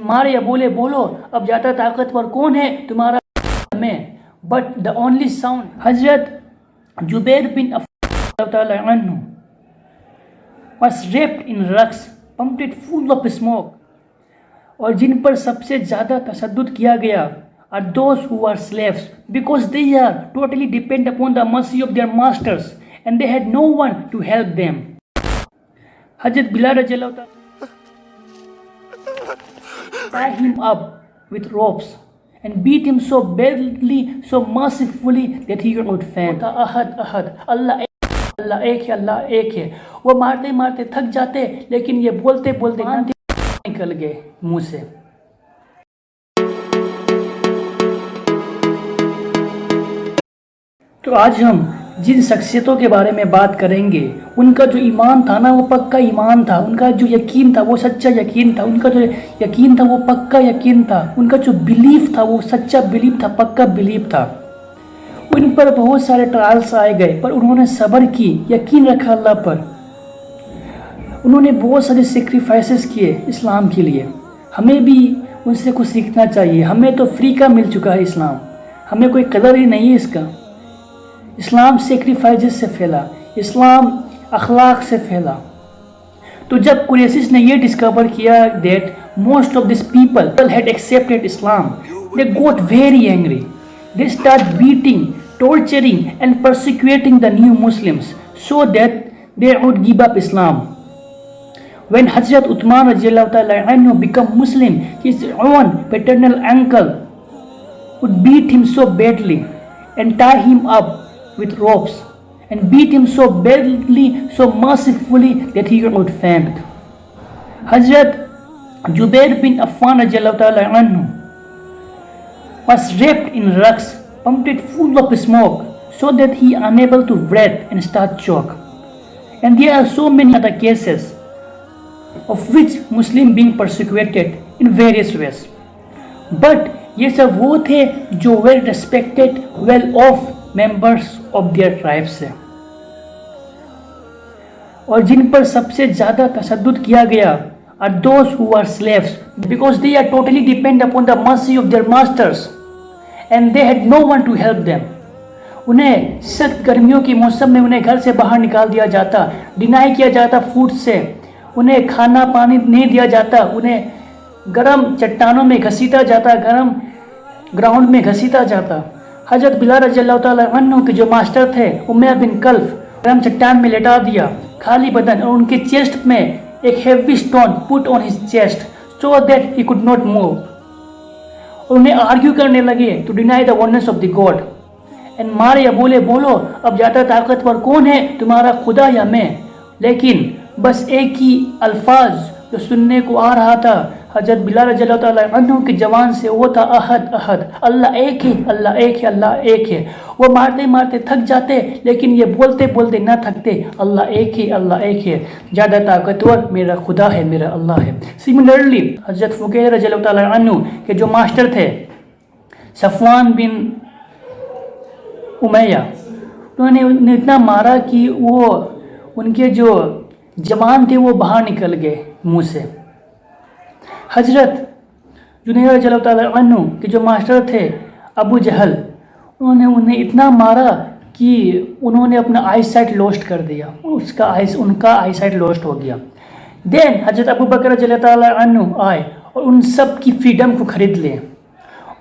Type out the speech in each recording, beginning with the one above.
मारे या बोले, बोलो अब ज़्यादा ताकतवर कौन है तुम्हारा में? But the only sound Hazrat Zubair bin Affan was wrapped in rugs, pumped full of smoke, और जिन पर सबसे ज़्यादा तशद्दुद किया गया are those who are slaves because they are totally dependent upon the mercy of their masters and they had no one to help them. Hazrat Bilal radiallahu ta'ala tie him up with ropes and beat him so badly, so mercifully that he would faint. ahad ahad, Allah अल्लाह एक है, अल्लाह एक है। वो मारते मारते थक जाते, लेकिन ये बोलते बोलते निकल गए मुंह से। तो आज हम जिन शख्सियतों के बारे में बात करेंगे, उनका जो ईमान था ना, वो पक्का ईमान था। उनका जो यकीन था वो सच्चा यकीन था। उनका जो यकीन था वो पक्का यकीन था। उनका जो बिलीफ था वो सच्चा बिलीफ था, पक्का बिलीफ था। उन पर बहुत सारे ट्रायल्स आए गए, पर उन्होंने सब्र की, यकीन रखा अल्लाह पर। उन्होंने बहुत सारे सेक्रीफाइसेस किए इस्लाम के लिए। हमें भी उनसे कुछ सीखना चाहिए। हमें तो फ्री का मिल चुका है इस्लाम, हमें कोई कदर ही नहीं है इसका। इस्लाम सेक्रीफाइसेस से फैला, इस्लाम अखलाक से फैला। तो जब कुरैशिस ने ये डिस्कवर किया that most of this people had accepted Islam, they got very angry. They start beating, torturing and persecuting the new Muslims so that they would give up Islam. When Hazrat Uthman radiallahu ta'ala anhu became Muslim, his own paternal uncle would beat him so badly and tie him up with ropes and beat him so badly, so mercifully that he would faint. Hazrat Jubair bin Affan radiallahu ta'ala anhu was wrapped in rugs, pumped full of smoke, so that he unable to breathe and start choke. And there are so many other cases of which Muslim being persecuted in various ways. But ये सब वो थे जो well respected, well off members of their tribes से, और जिन पर सबसे ज़्यादा तशद्दुद किया गया are those who are slaves because they are totally dependent upon the mercy of their masters and they had no one to help them. उन्हें सख्त गर्मियों के मौसम में उन्हें घर से बाहर निकाल दिया जाता, डिनाई किया जाता फूड से, उन्हें खाना पानी नहीं दिया जाता, उन्हें गर्म चट्टानों में घसीटा जाता, गर्म ग्राउंड में घसीटा जाता। हजरत बिलाल रज़ियल्लाहु ताला अन्हु के जो मास्टर थे उमैया बिन कल्फ, गर्म चट्टान में लेटा दिया खाली बदन, और उनके चेस्ट में एक heavy stone put on his chest so that he could not move. उन्हें आर्ग्यू करने लगे to deny the oneness of the god and मारे या बोले, बोलो अब ज़्यादा ताकतवर कौन है तुम्हारा, खुदा या मैं? लेकिन बस एक ही अल्फाज जो सुनने को आ रहा था हजरत बिलाल रज़ियल्लाहु ताला अन्हु की जबान से, वो था अहद अहद, अल्लाह एक है, अल्लाह एक है, अल्लाह एक है। वो मारते मारते थक जाते, लेकिन ये बोलते बोलते ना थकते, अल्लाह एक है, अल्लाह एक है, ज़्यादा ताकतवर मेरा खुदा है, मेरा अल्लाह है। सिमिलरली हजरत फुकैर रज़ियल्लाहु ताला अन्हु के जो मास्टर थे सफ़वान बिन उमैया, उन्होंने उन्हें इतना मारा कि वो उनके जो जबान थे वो बाहर निकल गए मुंह से। हजरत जुनैर रज़ियल्लाहु ताला अन्हु के जो मास्टर थे अबू जहल, उन्होंने उन्हें इतना मारा कि उन्होंने अपना आई साइट लॉस्ट कर दिया, उनका आई साइट लॉस्ट हो गया। देन हजरत अबू बकर रज़ियल्लाहु ताला अन्हु आए और उन सब की फ्रीडम को ख़रीद लिए,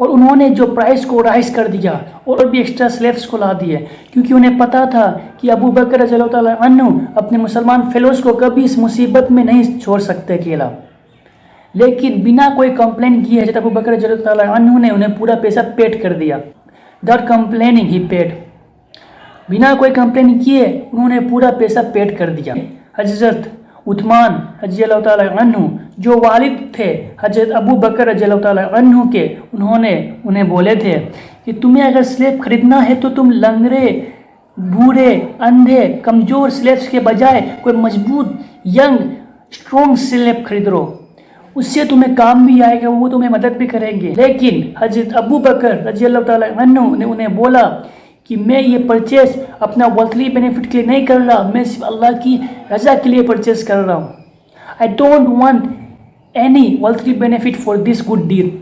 और उन्होंने जो प्राइस को राइज कर दिया और भी एक्स्ट्रा स्लेव्स को ला दिए, क्योंकि उन्हें पता था कि अबू बकर रज़ियल्लाहु ताला अन्हु अपने मुसलमान फेलोज़ को कभी इस मुसीबत में नहीं छोड़ सकते अकेला। लेकिन बिना कोई कंप्लेन किए हज़रत अबू बकर रज़ियल्लाहु ताला अन्हु ने उन्हें पूरा पैसा पेड कर दिया। विदाउट कंप्लेनिंग ही पेड, बिना कोई कंप्लेन किए उन्होंने पूरा पैसा पेड कर दिया। हजरत उस्मान रज़ियल्लाहु ताला अन्हु जो वालिद थे हजरत अबू बकर रज़ियल्लाहु ताला अन्हु के, उन्होंने उन्हें बोले थे कि तुम्हें अगर स्लेव खरीदना है तो तुम लंगड़े, बूढ़े, अंधे, कमज़ोर स्लेव्स के बजाय कोई मजबूत, यंग, स्ट्रॉन्ग स्लेव खरीद लो, उससे तुम्हें काम भी आएगा, वो तुम्हें मदद भी करेंगे। लेकिन हजरत अबू बकर रज़ियल्लाहु ताला अन्हु ने उन्हें बोला कि मैं ये परचेस अपना वर्थली बेनिफिट के लिए नहीं कर रहा, मैं सिर्फ अल्लाह की रजा के लिए परचेस कर रहा हूँ। I don't want any worldly benefit for this good deed.